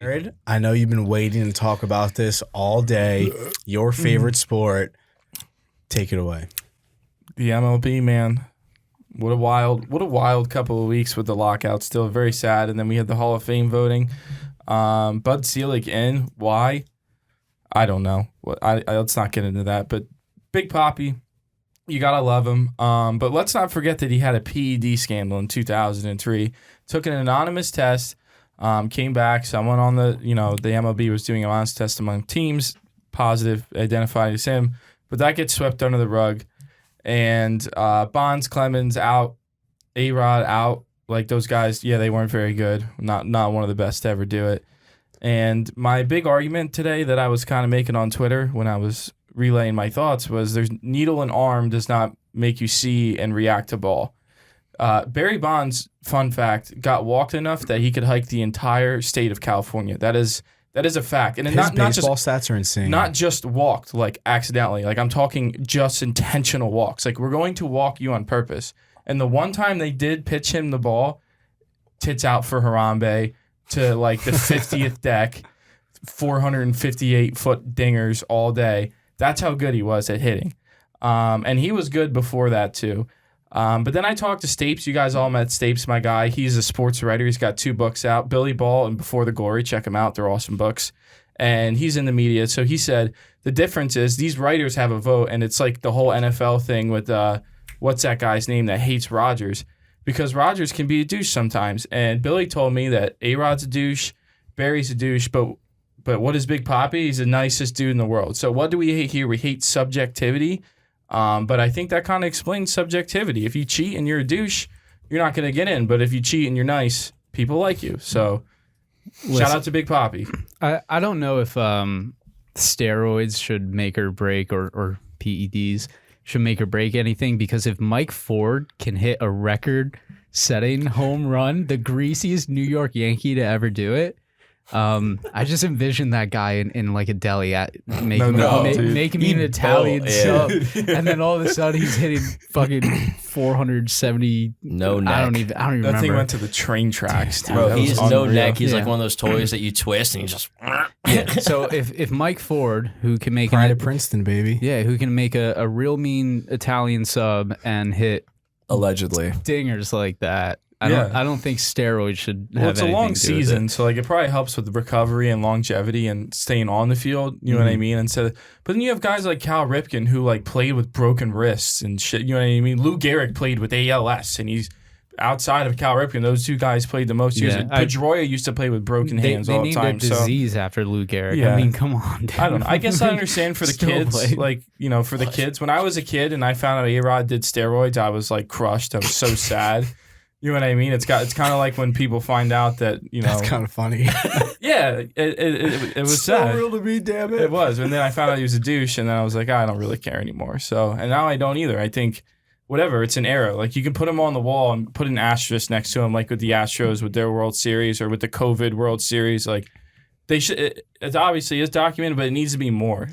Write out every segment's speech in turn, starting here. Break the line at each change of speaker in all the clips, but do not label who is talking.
Jarrid, I know you've been waiting to talk about this all day. Your favorite sport. Take it away.
The MLB, man. What a wild couple of weeks with the lockout. Still very sad. And then we had the Hall of Fame voting. Bud Selig in. Why? I don't know. Let's not get into that. But Big Papi, you gotta love him. But let's not forget that he had a PED scandal in 2003. Took an anonymous test. Came back. Someone on the MLB was doing an honest test among teams. Positive, identified as him. But that gets swept under the rug. And Bonds, Clemens out, A-Rod out. Like those guys, yeah, they weren't very good. Not one of the best to ever do it. And my big argument today that I was kind of making on Twitter when I was relaying my thoughts was there's needle and arm does not make you see and react to ball. Barry Bonds, fun fact, got walked enough that he could hike the entire state of California. That is a fact. And
His
not
baseball
just
stats are insane.
not just walked like accidentally. Like I'm talking just intentional walks. Like we're going to walk you on purpose. And the one time they did pitch him the ball, tits out for Harambe to like the 50th deck, 458-foot dingers all day. That's how good he was at hitting. And he was good before that too. But then I talked to Stapes. You guys all met Stapes, my guy. He's a sports writer. He's got 2 books out, Billy Ball and Before the Glory. Check them out. They're awesome books. And he's in the media. So he said the difference is these writers have a vote, and it's like the whole NFL thing with what's that guy's name that hates Rodgers? Because Rodgers can be a douche sometimes. And Billy told me that A-Rod's a douche, Barry's a douche, but what is Big Papi? He's the nicest dude in the world. So what do we hate here? We hate subjectivity. But I think that kind of explains subjectivity. If you cheat and you're a douche, you're not going to get in. But if you cheat and you're nice, people like you. So shout out to Big Papi.
I don't know if steroids should make or break or PEDs should make or break anything, because if Mike Ford can hit a record-setting home run, the greasiest New York Yankee to ever do it, I just envision that guy in like a deli making me an Italian sub, and then all of a sudden he's hitting fucking 470.
No neck.
I don't even
That
remember.
thing went to the train tracks, dude.
Bro,
That
he's
was
no
unreal.
neck. He's
Yeah.
like one of those toys that you twist and you just.
So if Mike Ford, who can make
Pride of Princeton, baby.
who can make a real mean Italian sub and hit
Allegedly.
dingers like that, I don't think steroids should have
Well, it's a
anything
long
to do with
season,
it.
so like it probably helps with the recovery and longevity and staying on the field. You know what I mean? But then you have guys like Cal Ripken who like played with broken wrists and shit. You know what I mean? Lou Gehrig played with ALS, and he's outside of Cal Ripken. Those 2 guys played the most years. Pedroia used to play with broken hands all the time.
They named a disease after Lou Gehrig.
Yeah.
I mean, come on, dude.
I don't know. I guess I understand for the
Still
kids,
played.
like, you know, for the kids. When I was a kid and I found out A-Rod did steroids, I was like crushed. I was so sad. You know what I mean? It's kind of like when people find out that, you know.
That's kind of funny.
Yeah, it was
so
sad.
real to me, damn it.
It was. And then I found out he was a douche, and then I was like, I don't really care anymore. So, and now I don't either. I think, whatever, it's an era. Like, you can put him on the wall and put an asterisk next to him, like with the Astros with their World Series or with the COVID World Series. Like, they should. It obviously is documented, but it needs to be more.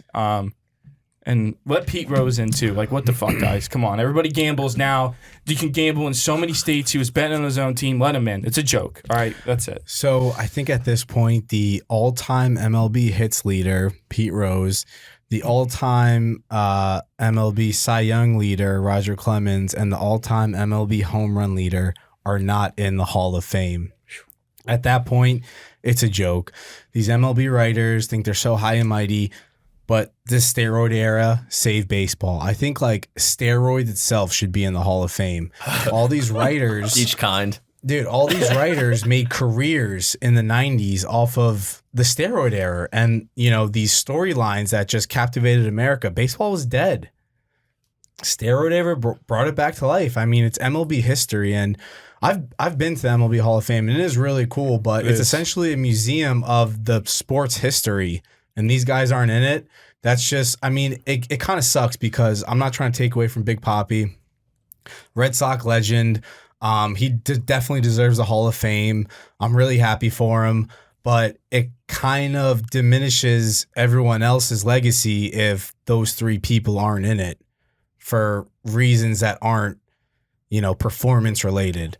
And let Pete Rose in too. Like, what the fuck, guys? Come on. Everybody gambles now. You can gamble in so many states. He was betting on his own team. Let him in. It's a joke. All right, that's it.
So I think at this point, the all-time MLB hits leader, Pete Rose, the all-time MLB Cy Young leader, Roger Clemens, and the all-time MLB home run leader are not in the Hall of Fame. At that point, it's a joke. These MLB writers think they're so high and mighty, but this steroid era saved baseball. I think like steroid itself should be in the Hall of Fame. All these writers,
Each kind.
dude, all these writers made careers in the 90s off of the steroid era, and you know, these storylines that just captivated America. Baseball was dead. Steroid era brought it back to life. I mean, it's MLB history, and I've been to the MLB Hall of Fame, and it is really cool, but it's essentially a museum of the sports history. And these guys aren't in it. That's just, I mean, it kind of sucks because I'm not trying to take away from Big Papi. Red Sox legend. He definitely deserves the Hall of Fame. I'm really happy for him. But it kind of diminishes everyone else's legacy if those 3 people aren't in it for reasons that aren't, you know, performance related.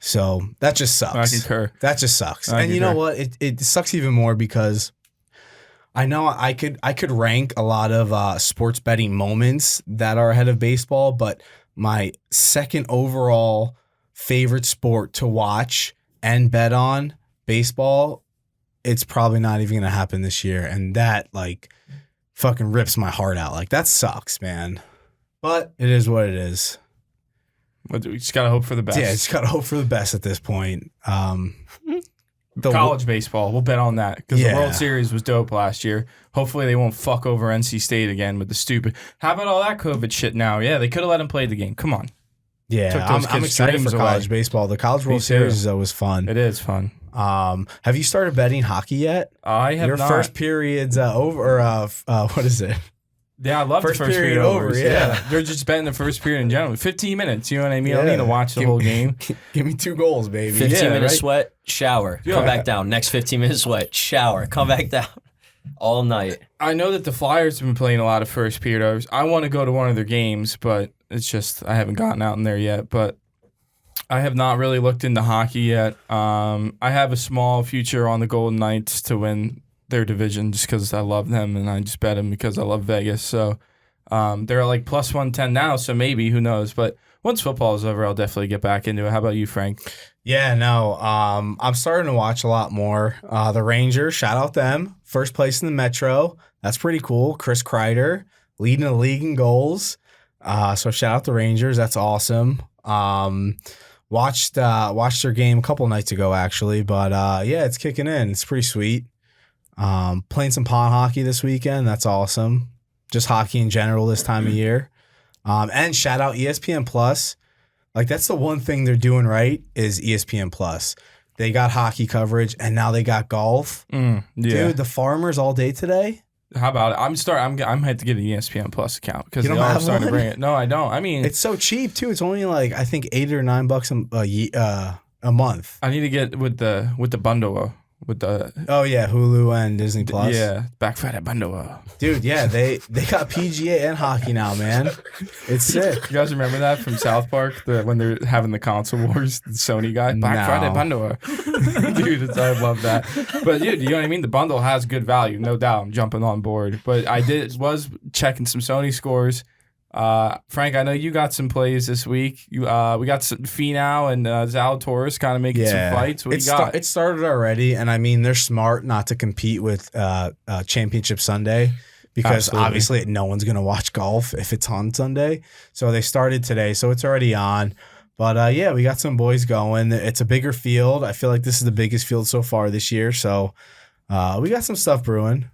So that just
I
sucks.
concur.
That just sucks.
I
And you know
concur.
what? It sucks even more because I know I could rank a lot of sports betting moments that are ahead of baseball, but my second overall favorite sport to watch and bet on, baseball, it's probably not even going to happen this year. And that like fucking rips my heart out. Like that sucks, man. But it is what it is.
But we just gotta hope for the best.
Yeah, just got to hope for the best at this point.
College baseball, we'll bet on that because
Yeah.
the World Series was dope last year. Hopefully they won't fuck over NC State again with the stupid. How about all that COVID shit now? Yeah, they could have let him play the game. Come on,
Yeah,
Took those
I'm
kids'
excited for
dreams
college
away.
baseball. The College World
too.
Series is always fun.
it is fun.
Have you started betting hockey yet?
I have
Your
not.
first period's over. What is it?
Yeah, I love
First
the first
period
period
over,
overs.
yeah.
They're just betting the first period in general. 15 minutes, you know what I mean? I don't
Yeah.
need to watch the
Give-
whole game.
Give me 2 goals, baby.
15 minutes
right?
sweat, shower,
Yeah.
come back down. Next 15 minutes sweat, shower, come back down. All night.
I know that the Flyers have been playing a lot of first period overs. I want to go to one of their games, but it's just I haven't gotten out in there yet. But I have not really looked into hockey yet. I have a small future on the Golden Knights to win their division just because I love them and I just bet them because I love Vegas. So they're like plus 110 now, so maybe, who knows. But once football is over, I'll definitely get back into it. How about you, Frank?
Yeah, no. I'm starting to watch a lot more. The Rangers, shout out them. First place in the Metro. That's pretty cool. Chris Kreider leading the league in goals. So shout out the Rangers. That's awesome. Watched their game a couple nights ago actually, but yeah, it's kicking in. It's pretty sweet. Playing some pond hockey this weekend. That's awesome. Just hockey in general this time of year. And shout out ESPN Plus. Like that's the one thing they're doing right is ESPN Plus. They got hockey coverage and now they got golf.
Yeah.
Dude, the Farmers all day today.
How about it? I'm had to get an ESPN Plus account because
You
they
don't
are
have
starting to
one?
bring it. No, I don't. I mean,
It's so cheap too. It's only like I think $8 or $9 a month.
I need to get with the bundle with the
Oh yeah, Hulu and Disney Plus.
yeah back for that bundle.
Dude, yeah, they got PGA and hockey now, man. It's sick.
You guys remember that from South Park? When they're having the console wars, the Sony guy, Black
No.
Friday bundle. Dude, I love that. But dude, you know what I mean? The bundle has good value, no doubt. I'm jumping on board. But I was checking some Sony scores. Frank, I know you got some plays this week. We got some Finau and Zalatoris kind of making some fights. What do you got?
It started already, and I mean they're smart not to compete with Championship Sunday because
Absolutely.
obviously no one's gonna watch golf if it's on Sunday. So they started today, so it's already on. But yeah, we got some boys going. It's a bigger field. I feel like this is the biggest field so far this year. So we got some stuff brewing.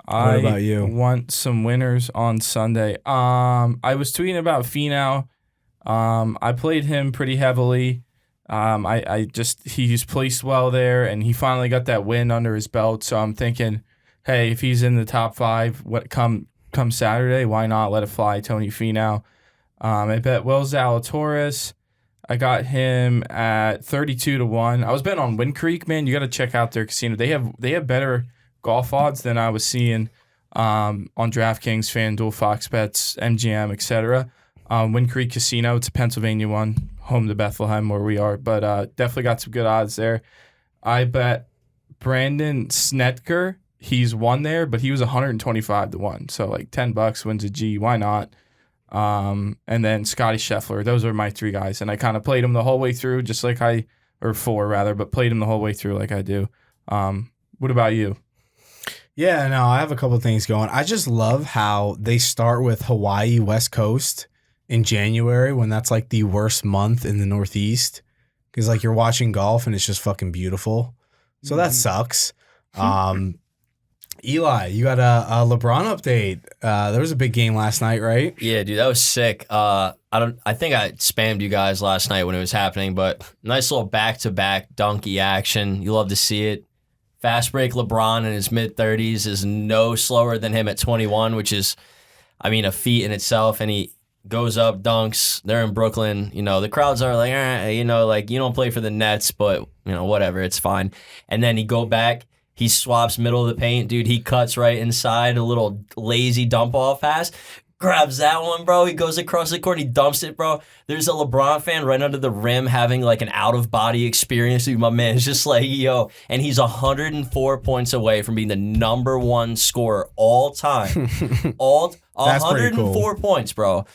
What about you?
Want some winners on Sunday. I was tweeting about Finau. I played him pretty heavily. He's placed well there, and he finally got that win under his belt. So I'm thinking, hey, if he's in the top 5, come Saturday, why not let it fly, Tony Finau? I bet Will Zalatoris. I got him at 32-1. I was betting on Wind Creek, man. You got to check out their casino. They have better golf odds than I was seeing on DraftKings, FanDuel, Fox Bets, MGM, etc. Wind Creek Casino, it's a Pennsylvania one, home to Bethlehem where we are, but definitely got some good odds there. I bet Brandon Snetker, he's won there, but he was 125-1, so like $10 wins a G. Why not? And then Scotty Scheffler. Those are my 3 guys, and I kind of played them the whole way through, just like or 4 rather, but played them the whole way through like I do. What about you?
Yeah, no, I have a couple things going. I just love how they start with Hawaii West Coast in January when that's like the worst month in the Northeast because like you're watching golf and it's just fucking beautiful. So that sucks. Eli, you got a LeBron update. There was a big game last night, right?
Yeah, dude, that was sick. I think I spammed you guys last night when it was happening, but nice little back-to-back donkey action. You love to see it. Fast break LeBron in his mid-30s is no slower than him at 21, which is, I mean, a feat in itself. And he goes up, dunks. They're in Brooklyn. You know, the crowds are like, like, you don't play for the Nets, but, whatever, it's fine. And then he go back. He swaps middle of the paint. Dude, he cuts right inside, a little lazy dump-off pass. grabs that one, bro. He goes across the court. He dumps it, bro. There's a LeBron fan right under the rim having like an out-of-body experience. Dude, my man is just like, yo. And he's 104 points away from being the number one scorer all time.
That's pretty
104
cool.
points, bro.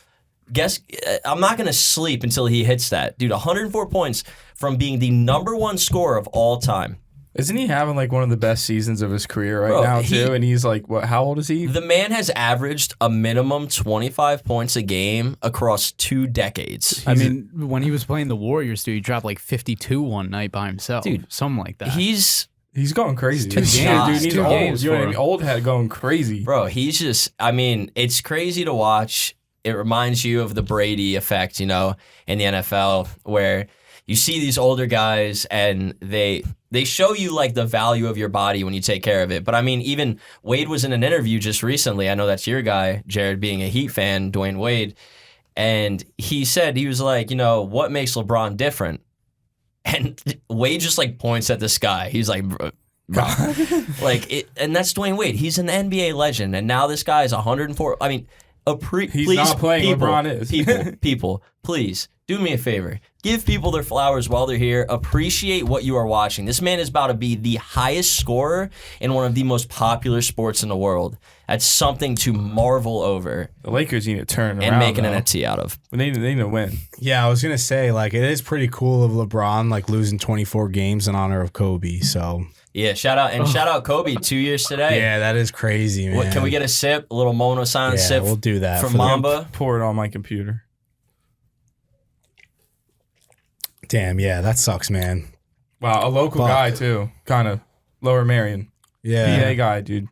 Guess I'm not going to sleep until he hits that. Dude, 104 points from being the number one scorer of all time.
Isn't he having like one of the best seasons of his career right
Bro,
now too? And he's like, what? How old is he?
The man has averaged a minimum 25 points a game across 2 decades.
I mean, when he was playing the Warriors, dude, he dropped like 52 one night by himself.
Dude,
something like that.
He's
going crazy.
Two
Dude,
games.
he's
Two
old.
games
You know what I
for
mean?
him.
Old head going crazy.
Bro, he's just, I mean, it's crazy to watch. It reminds you of the Brady effect, you know, in the NFL, where you see these older guys and they show you like the value of your body when you take care of it. But I mean, even Wade was in an interview just recently. I know that's your guy, Jarrid, being a Heat fan, Dwayne Wade. And he said, he was like, you know, what makes LeBron different? And Wade just like points at the sky. He's like, bro. Like it, and that's Dwayne Wade. He's an NBA legend. And now this guy is 104. I mean,
He's
please,
not playing.
people,
LeBron is.
people, please do me a favor. Give people their flowers while they're here. Appreciate what you are watching. This man is about to be the highest scorer in one of the most popular sports in the world. That's something to marvel over
The Lakers need to turn around
and make an
though.
NFT out of.
They need to win.
Yeah, I was gonna say like it is pretty cool of LeBron like losing 24 games in honor of Kobe. So
Yeah, shout out Kobe, 2 years today.
yeah, that is crazy, man.
What, can we get a sip, a little moment of silence
Yeah,
sip
we'll do that
for
for the-
Mamba?
Pour it on my computer.
Damn, yeah, that sucks, man.
Wow, a local
Fuck.
guy too. Kind of Lower Marion.
Yeah.
PA guy, dude.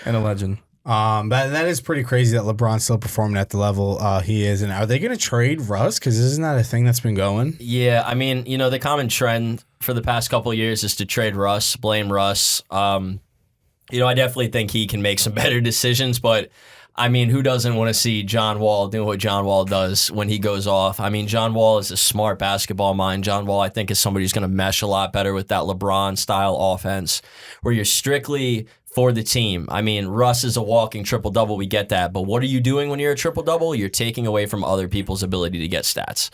And a legend.
That is pretty crazy that LeBron's still performing at the level he is. And are they going to trade Russ? Because isn't that a thing that's been going?
Yeah, I mean, you know, the common trend for the past couple of years is to trade Russ, blame Russ. You know, I definitely think he can make some better decisions, but I mean, who doesn't want to see John Wall doing what John Wall does when he goes off? I mean, John Wall is a smart basketball mind. John Wall, I think, is somebody who's going to mesh a lot better with that LeBron-style offense where you're strictly for the team. I mean, Russ is a walking triple-double. We get that. But what are you doing when you're a triple-double? You're taking away from other people's ability to get stats.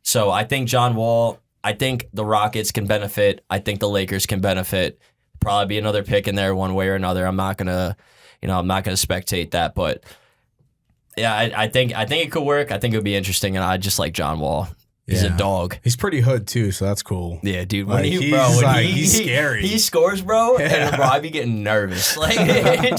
So I think John Wall, I think the Rockets can benefit. I think the Lakers can benefit. Probably be another pick in there one way or another. I'm not going to spectate that. But yeah, I think it could work. I think it would be interesting. And I just like John Wall. He's a dog.
He's pretty hood too, so that's cool.
Yeah, dude.
Like, he's scary.
He scores, bro, and bro, I be getting nervous. Like,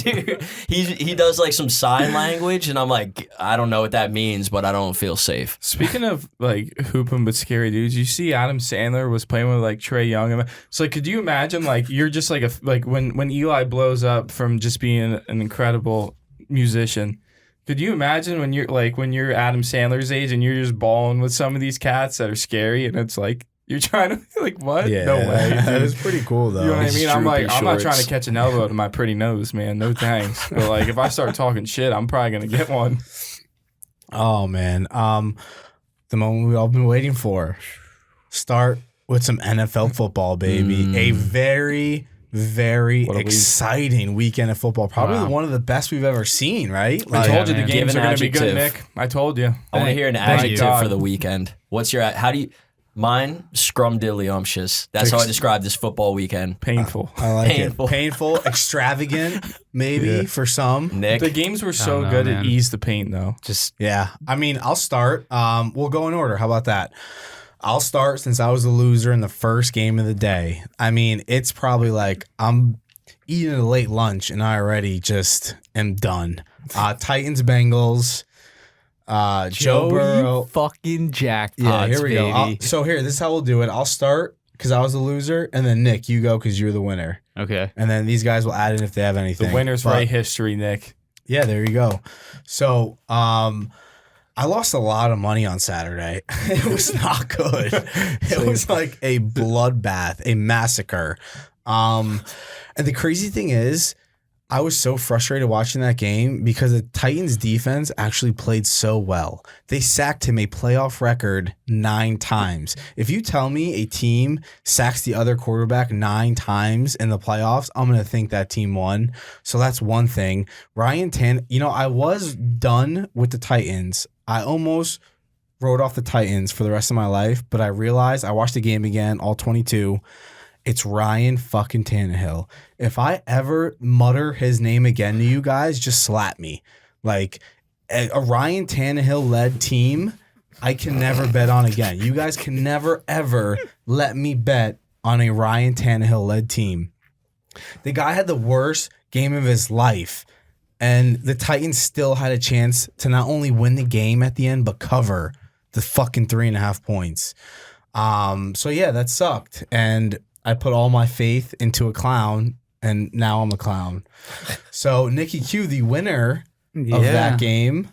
dude, he does like some sign language, and I'm like, I don't know what that means, but I don't feel safe.
Speaking of like hooping but scary dudes, you see Adam Sandler was playing with like Trey Young. So like, could you imagine like you're just like when Eli blows up from just being an incredible musician? Could you imagine when you're Adam Sandler's age and you're just balling with some of these cats that are scary and it's like you're trying to like what?
Yeah,
No way.
That
dude.
is pretty cool though.
You know what I mean? I'm like, I'm not trying
shorts.
to catch an elbow to my pretty nose, man. No thanks. But like, if I start talking shit, I'm probably gonna get one.
Oh man, the moment we've all been waiting for. Start with some NFL football, baby. A very, very
What a week.
exciting weekend of football. Probably
Wow.
one of the best we've ever seen. Right?
I told you the
man.
games
Give
are
an
gonna be good,
adjective.
Nick. I told you.
I want to hear an
Thank
adjective
God.
for the weekend. What's your? How do you? Mine, scrumdiddlyumptious. That's how I describe this football weekend.
Painful.
I like
Painful.
it. Painful, extravagant, maybe for some.
Nick,
The games were so
I don't know,
good
man.
it eased the pain though.
Just
Yeah. I mean, I'll start. We'll go in order. How about that? I'll start since I was the loser in the first game of the day. I mean, it's probably like I'm eating a late lunch and I already just am done. Titans, Bengals, Joe Burrow.
fucking jackpots,
Yeah, here we
baby.
go. So here, this is how we'll do it. I'll start because I was the loser, and then Nick, you go because you're the winner.
Okay.
And then these guys will add in if they have anything.
The winners
But-
write history, Nick.
Yeah, there you go. So, I lost a lot of money on Saturday. It was not good. It was like a bloodbath, a massacre. And the crazy thing is, I was so frustrated watching that game because the Titans defense actually played so well. They sacked him a playoff record 9 times. If you tell me a team sacks the other quarterback 9 times in the playoffs, I'm going to think that team won. So that's one thing. I was done with the Titans. I almost wrote off the Titans for the rest of my life, but I realized I watched the game again, all 22. It's Ryan fucking Tannehill. If I ever mutter his name again to you guys, just slap me. Like a Ryan Tannehill-led team, I can never bet on again. You guys can never, ever let me bet on a Ryan Tannehill-led team. The guy had the worst game of his life, and the Titans still had a chance to not only win the game at the end, but cover the fucking 3.5 points. So yeah, that sucked. And I put all my faith into a clown, and now I'm a clown. So, Nikki Q, the winner of that game,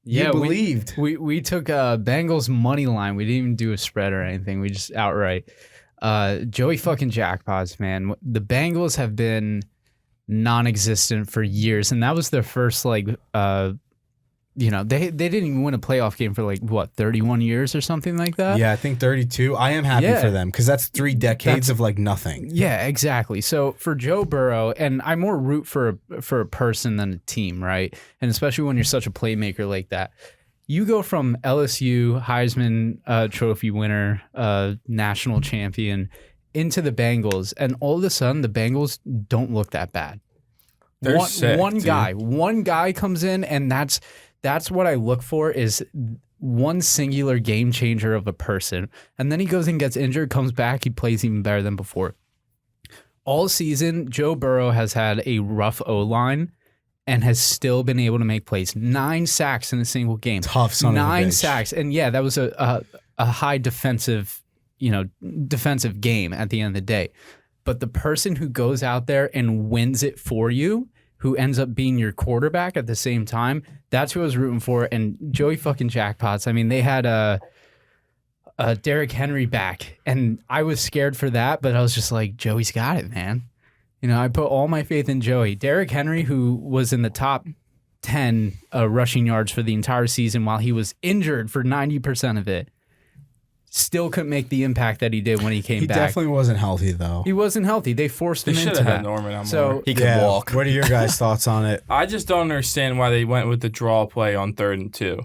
you believed.
We took Bengals money line. We didn't even do a spread or anything. We just outright. Joey fucking jackpots, man. The Bengals have been non-existent for years, and that was their first, they didn't even win a playoff game for 31 years or something like that.
Yeah, I think 32. I am happy for them because that's 3 decades of nothing.
Yeah, exactly. So for Joe Burrow, and I more root for a person than a team, right? And especially when you're such a playmaker like that. You go from LSU, Heisman Trophy winner, national champion, into the Bengals, and all of a sudden the Bengals don't look that bad.
They're sick,
one
dude.
guy comes in, and that's what I look for, is one singular game changer of a person. And then he goes and gets injured, comes back, he plays even better than before. All season, Joe Burrow has had a rough O-line and has still been able to make plays. 9 sacks in a single game.
Tough son of a bitch.
9 sacks. And yeah, that was a high defensive game at the end of the day. But the person who goes out there and wins it for you, who ends up being your quarterback at the same time, that's who I was rooting for. And Joey fucking jackpots. I mean, they had Derrick Henry back, and I was scared for that, but I was just like, Joey's got it, man. I put all my faith in Joey. Derrick Henry, who was in the top 10 rushing yards for the entire season while he was injured for 90% of it, still couldn't make the impact that he did when he came back.
He definitely wasn't healthy, though.
He wasn't healthy. They forced him into that.
Norman on
so
more.
He could walk.
What are your guys' thoughts on it?
I just don't understand why they went with the draw play on 3rd and 2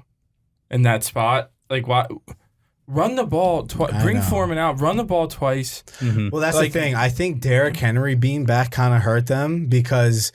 in that spot. Like, why? Run the ball. Bring Foreman out. Run the ball twice.
Mm-hmm.
Well, that's the thing. I think Derrick Henry being back kind of hurt them because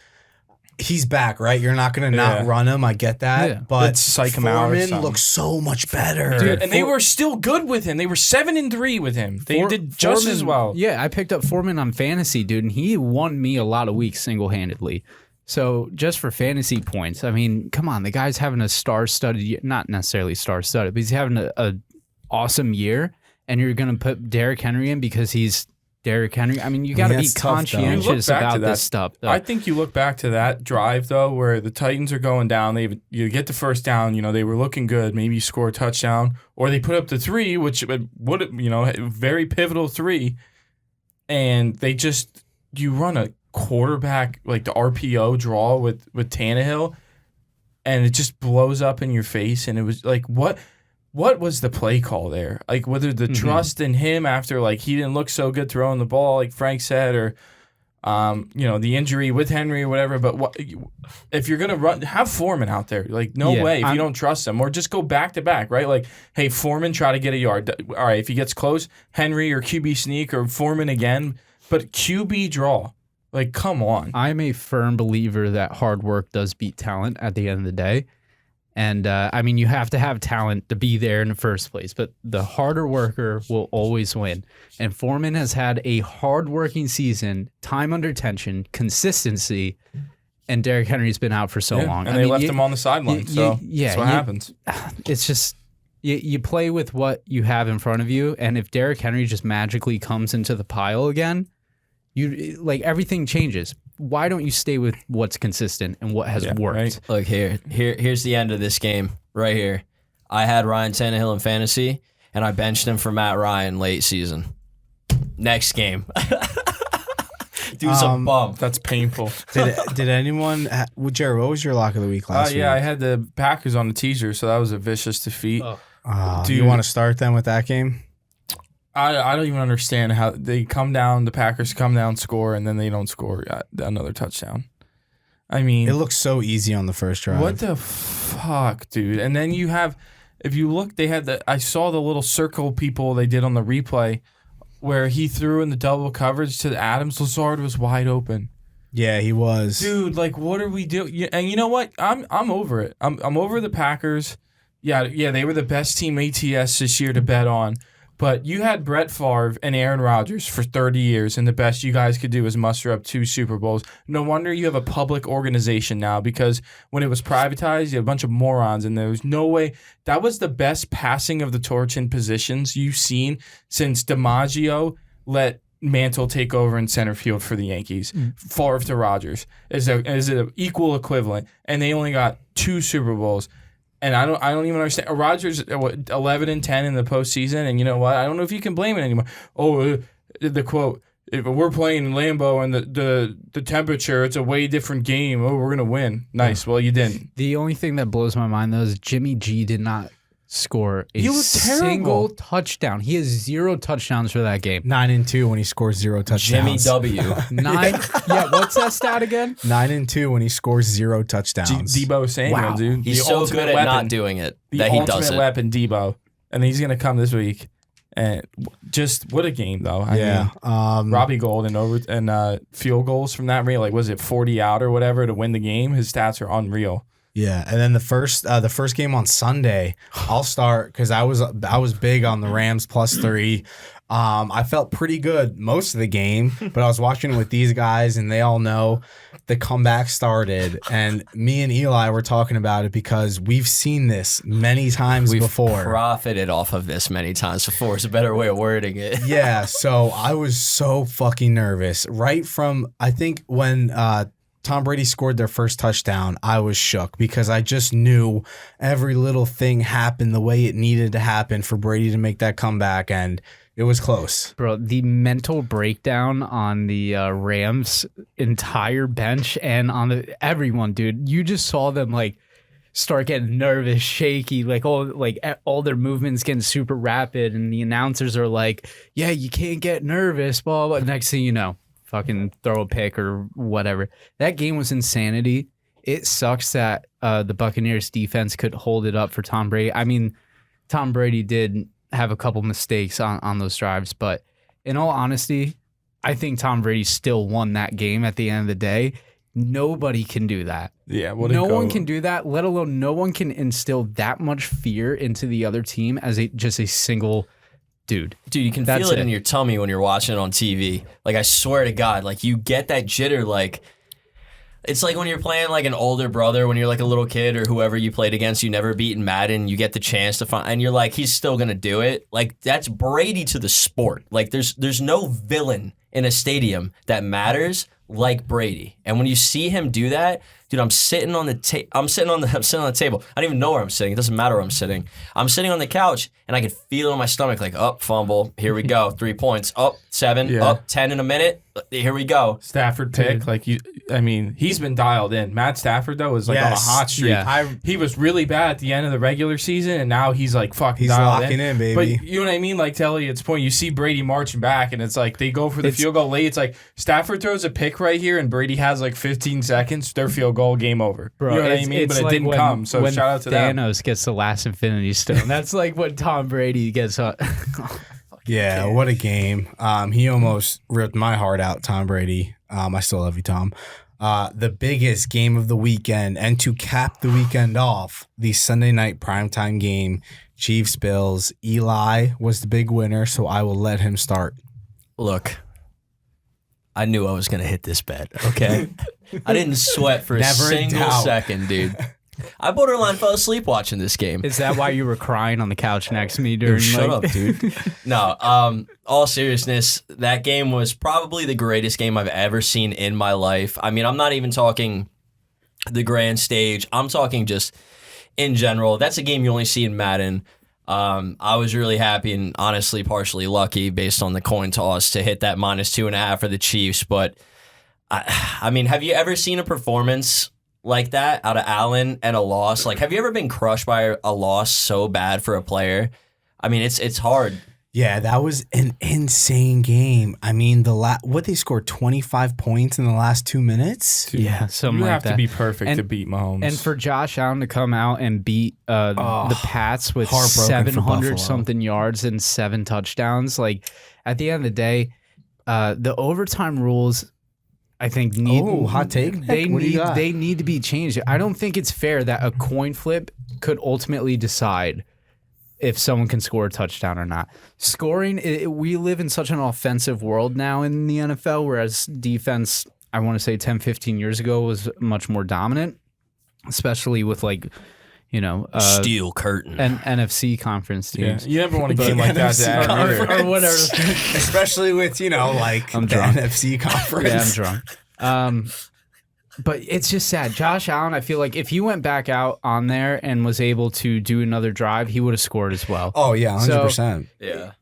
he's back, right? You're not going to not run him. I get that. But
let's psych him out.
Foreman looks so much better.
Dude, and they were still good with him. They were 7-3 with him. They did just as well.
Yeah, I picked up Foreman on fantasy, dude, and he won me a lot of weeks single-handedly. So just for fantasy points, I mean, come on. The guy's having a star-studded year. Not necessarily star-studded, but he's having a awesome year, and you're going to put Derrick Henry in because he's Derrick Henry. I mean, you got to be conscientious about this stuff. Though.
I think you look back to that drive, though, where the Titans are going down. You get the first down. They were looking good. Maybe you score a touchdown, or they put up the 3, which would very pivotal 3, and you run a quarterback like the RPO draw with Tannehill, and it just blows up in your face. And it was like, what was the play call there? Like, whether the trust in him after, he didn't look so good throwing the ball, like Frank said, or, the injury with Henry or whatever. But if you're going to run, have Foreman out there. No way if you don't trust him. Or just go back to back, right? Like, hey, Foreman, try to get a yard. All right, if he gets close, Henry or QB sneak or Foreman again. But QB draw. Come on.
I'm a firm believer that hard work does beat talent at the end of the day. And, you have to have talent to be there in the first place, but the harder worker will always win. And Foreman has had a hard-working season, time under tension, consistency, and Derrick Henry's been out for so long.
And they left him on the sideline, that's what happens.
It's just, you play with what you have in front of you, and if Derrick Henry just magically comes into the pile again, everything changes. Why don't you stay with what's consistent and what has worked?
Right. Look, here's the end of this game right here. I had Ryan Tannehill in fantasy, and I benched him for Matt Ryan late season. Next game. Dude's a bump.
That's painful.
Did anyone? Jared, what was your lock of the week last week?
Yeah, I had the Packers on the teaser, so that was a vicious defeat.
Do you want to start then with that game?
I don't even understand how they come down. The Packers come down, score, and then they don't score another touchdown. I mean,
it looks so easy on the first drive.
What the fuck, dude? And then you have, if you look, they had I saw the little circle people they did on the replay where he threw in the double coverage to Adams. Lazard was wide open.
Yeah, he was.
Dude, like, what are we doing? And you know what? I'm over it. I'm over the Packers. Yeah, they were the best team ATS this year to bet on. But you had Brett Favre and Aaron Rodgers for 30 years, and the best you guys could do is muster up 2 Super Bowls. No wonder you have a public organization now, because when it was privatized, you had a bunch of morons, and there was no way. That was the best passing of the torch in positions you've seen since DiMaggio let Mantle take over in center field for the Yankees. Favre to Rodgers is an equal equivalent, and they only got 2 Super Bowls. And I don't even understand. Rodgers 11-10 in the postseason, and you know what? I don't know if you can blame it anymore. The quote: "If we're playing in Lambeau and the temperature, it's a way different game. Oh, we're gonna win." Nice. Well, you didn't.
The only thing that blows my mind though is Jimmy G did not score a
He was
single
terrible.
touchdown. He has 0 touchdowns for that game.
9-2 when he scores 0
Jimmy
touchdowns.
W.
9. Yeah, what's that stat again?
9-2 when he scores 0 touchdowns.
Debo Samuel,
Wow.
dude.
He's
The
so
ultimate
good at
weapon.
not doing it
The
that he
ultimate
does it.
weapon, Debo, and he's gonna come this week. And just what a game, though. I mean, Robbie Gould and field goals from that rate, like was it 40 out or whatever to win the game? His stats are unreal.
Yeah, and then the first game on Sunday, I'll start because I was big on the Rams +3. I felt pretty good most of the game, but I was watching it with these guys, and they all know the comeback started. And me and Eli were talking about it because we've seen this many times before.
Profited off of this many times before is a better way of wording it.
Yeah, so I was so fucking nervous right from I think when Tom Brady scored their first touchdown, I was shook because I just knew every little thing happened the way it needed to happen for Brady to make that comeback, and it was close.
Bro, the mental breakdown on the Rams' entire bench and on everyone, dude. You just saw them like start getting nervous, shaky, like all their movements getting super rapid, and the announcers are like, "Yeah, you can't get nervous." Blah blah. Next thing you know, fucking throw a pick or whatever. That game was insanity. It sucks that the Buccaneers defense could hold it up for Tom Brady. I mean, Tom Brady did have a couple mistakes on those drives, but in all honesty, I think Tom Brady still won that game at the end of the day. Nobody can do that.
Yeah,
no one can do that, let alone no one can instill that much fear into the other team as just a single dude.
Dude, you can feel it in your tummy when you're watching it on TV. Like, I swear to God, like, you get that jitter, like, it's like when you're playing, like, an older brother, when you're, like, a little kid or whoever you played against, you never beat in Madden, you get the chance to find, and you're like, he's still gonna do it. Like, that's Brady to the sport. Like, there's no villain in a stadium that matters like Brady. And when you see him do that, dude, I'm sitting on the table. I don't even know where I'm sitting. It doesn't matter where I'm sitting. I'm sitting on the couch, and I can feel it in my stomach, like, fumble. Here we go. 3 points. 7. 10 in a minute. Here we go.
Stafford pick. Like, he's been dialed in. Matt Stafford, though, was like on a hot streak.
Yeah.
He was really bad at the end of the regular season, and now he's like fucking
He's
dialed
locking in, baby.
But you know what I mean? Like, to Elliott's point, you see Brady marching back, and it's like they go for the field goal late. It's like Stafford throws a pick right here, and Brady has like 15 seconds. Their field goal, game over.
Bro,
you know what I mean? But it
like
didn't come. So
when
shout out to them.
Thanos gets the last Infinity Stone. That's like what Tom Brady gets.
Yeah, what a game. He almost ripped my heart out, Tom Brady. I still love you, Tom. The biggest game of the weekend, and to cap the weekend off, the Sunday night primetime game, Chiefs-Bills. Eli was the big winner, so I will let him start.
Look, I knew I was going to hit this bet, okay? I didn't sweat for a single second, dude. I borderline fell asleep watching this game.
Is that why you were crying on the couch next to me during?
Shut up, dude. No, all seriousness, that game was probably the greatest game I've ever seen in my life. I mean, I'm not even talking the grand stage. I'm talking just in general. That's a game you only see in Madden. I was really happy and honestly partially lucky based on the coin toss to hit that -2.5 for the Chiefs, but I mean, have you ever seen a performance like that out of Allen and a loss? Like, have you ever been crushed by a loss so bad for a player? I mean, it's hard.
Yeah, that was an insane game. I mean, what they scored 25 points in the last 2 minutes.
Dude,
Yeah, something
you
like
have
that.
to be perfect
And-
to beat Mahomes.
And for Josh Allen to come out and beat the Pats with
heartbroken for
700
Buffalo.
something yards and 7 touchdowns, like at the end of the day, the overtime rules, I think
hot take.
They
What do you got?
they need to be changed. I don't think it's fair that a coin flip could ultimately decide if someone can score a touchdown or not. Scoring, we live in such an offensive world now in the NFL, whereas defense, I want to say 10, 15 years ago was much more dominant, especially with
Steel curtain.
an NFC conference
yeah,
teams.
you never want a game like that to end either.
Or whatever.
Especially with, like
I'm
the
drunk.
NFC conference.
Yeah, I'm drunk. But it's just sad. Josh Allen, I feel like if he went back out on there and was able to do another drive, he would have scored as well.
Oh, yeah, 100%.
Yeah.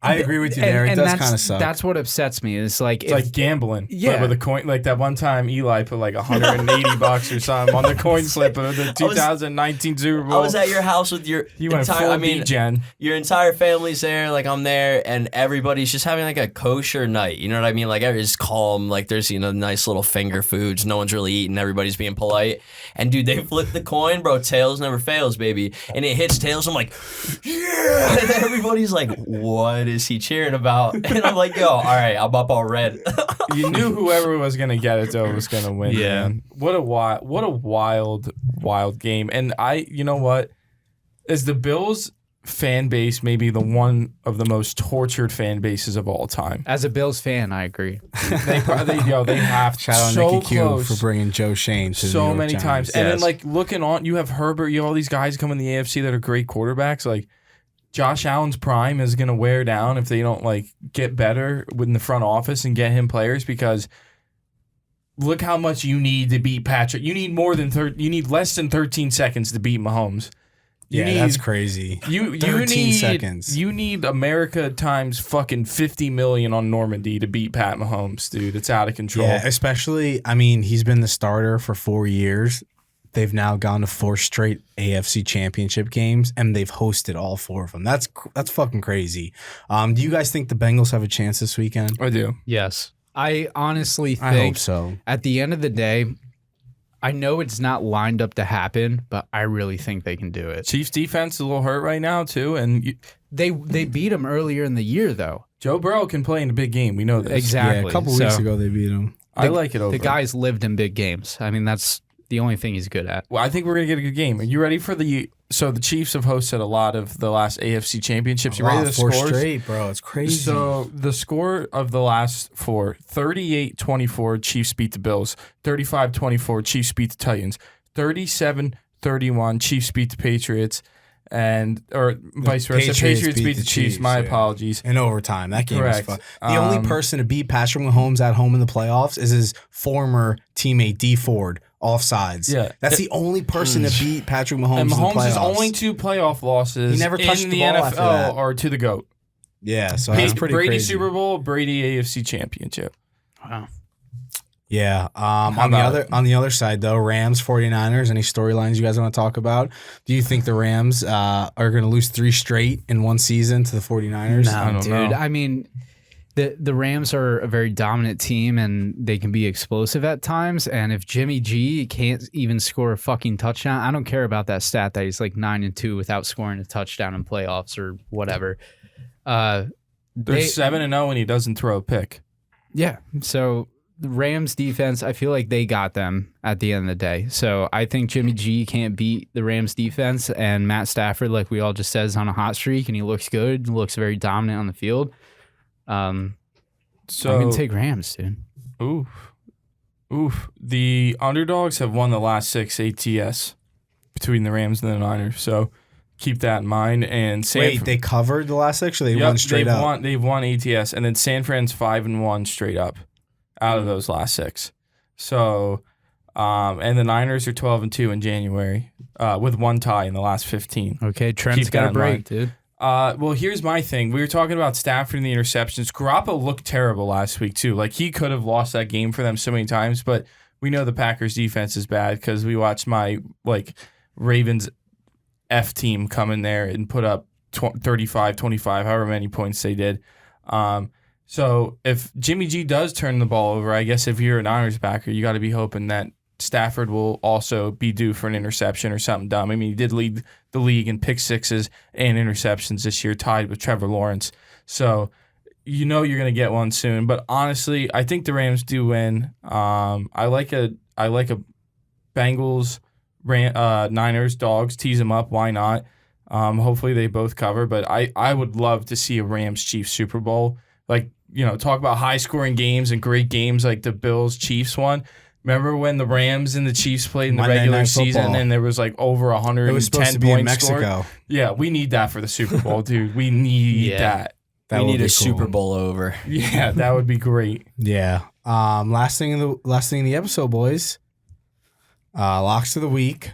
I agree with you there. It does kind of suck.
That's what upsets me. It's like,
It's like gambling.
Yeah.
But with a coin, like that one time Eli put like $180 or something on the coin slip of the 2019 Super Bowl.
I was at your house with your
You went
entire,
full
I mean,
D-Gen.
your entire family's there, like I'm there, and everybody's just having like a kosher night. You know what I mean? Like everybody's calm, like there's nice little finger foods. No one's really eating. Everybody's being polite. And dude, they flip the coin, bro. Tails never fails, baby. And it hits tails. I'm like, yeah. And everybody's like, what is he cheering about? And I'm like, yo, all right, I'm up all red.
You knew whoever was gonna get it though was gonna win.
Yeah.
Man. What a wild game. And you know what? Is the Bills fan base maybe the one of the most tortured fan bases of all time?
as a Bills fan, I agree.
They have
Shout out
so
Nikki Q
close.
for bringing Joe Shane to the New
So
York
many
Giants.
times. And then
Yes.
like looking on, you have Herbert, you have all these guys coming in the AFC that are great quarterbacks. Like Josh Allen's prime is gonna wear down if they don't like get better within the front office and get him players, because look how much you need to beat Patrick. You need you need less than 13 seconds to beat Mahomes. You
Yeah, that's crazy.
You
13
need
seconds.
You need America times fucking 50 million on Normandy to beat Pat Mahomes, dude. It's out of control.
Yeah, especially, I mean, he's been the starter for 4 years. They've now gone to 4 straight AFC championship games, and they've hosted all 4 of them. That's fucking crazy. Do you guys think the Bengals have a chance this weekend?
I do.
Yes. I honestly think
I hope so.
at the end of the day, I know it's not lined up to happen, but I really think they can do it.
Chiefs defense is a little hurt right now too, and
They beat them earlier in the year, though.
Joe Burrow can play in a big game. We know this.
Exactly.
Yeah, a couple weeks
So,
ago they beat him.
I like it over.
The guy's lived in big games. I mean, that's the only thing he's good at.
Well, I think we're gonna get a good game. Are you ready for the? So the Chiefs have hosted a lot of the last AFC championships. You ready
Wow,
to the
4
scores?
straight, bro. It's crazy.
So the score of the last 4, 38-24, Chiefs beat the Bills. 35-24, Chiefs beat the Titans. 37-31, Chiefs beat the Patriots. Or vice versa. Patriots beat the Chiefs. My
yeah.
apologies.
In overtime. That game
Correct.
was fun. The only person to beat Patrick Mahomes at home in the playoffs is his former teammate, D Ford, offsides.
Yeah.
That's the only person to beat Patrick Mahomes
And
in the
Mahomes'
playoffs.
only 2 playoff losses
He never touched
in
the
the
ball
NFL
after that.
are to the GOAT.
Yeah, so that's pretty
Brady
crazy.
Super Bowl, Brady AFC Championship.
Wow.
Yeah. On
about
the other side though, Rams 49ers, any storylines you guys want to talk about? Do you think the Rams are going to lose 3 straight in one season to the 49ers?
No,
I don't
dude.
know.
I mean, the Rams are a very dominant team, and they can be explosive at times. And if Jimmy G can't even score a fucking touchdown, I don't care about that stat that he's like 9-2 without scoring a touchdown in playoffs or whatever.
They're 7-0 and he doesn't throw a pick.
Yeah. So the Rams defense, I feel like they got them at the end of the day. So I think Jimmy G can't beat the Rams defense, and Matt Stafford, like we all just said, is on a hot streak, and he looks good, looks very dominant on the field.
So
I'm gonna take Rams, dude.
Oof. The underdogs have won the last 6 ATS between the Rams and the Niners. So keep that in mind. And
Wait, they covered the last 6 or they won straight up?
They've won ATS, and then San Fran's 5-1 straight up out of those last 6. So, and the Niners are 12-2 in January with 1 tie in the last 15.
Okay, Trent's
Keep that
got a
in
break,
mind.
dude.
Well, here's my thing. We were talking about Stafford and the interceptions. Garoppolo looked terrible last week, too. Like, he could have lost that game for them so many times, but we know the Packers defense is bad because we watched my, Ravens F team come in there and put up 35, 25, however many points they did. So if Jimmy G does turn the ball over, I guess if you're an Niners backer, you got to be hoping that Stafford will also be due for an interception or something dumb. I mean, he did lead the league in pick sixes and interceptions this year, tied with Trevor Lawrence. So you know you're going to get one soon. But honestly, I think the Rams do win. I like a Bengals, Niners, dogs, tease them up. Why not? Hopefully they both cover. But I would love to see a Rams-Chiefs Super Bowl. Talk about high-scoring games and great games like the Bills-Chiefs one. Remember when the Rams and the Chiefs played in the regular season and there was over 110
It was supposed to be in
points
Mexico.
scored? Yeah, we need that for the Super Bowl, dude. We need that.
We need
a
a Super Bowl over.
Yeah, that would be great.
Yeah. Last thing in the episode, boys. Locks of the week.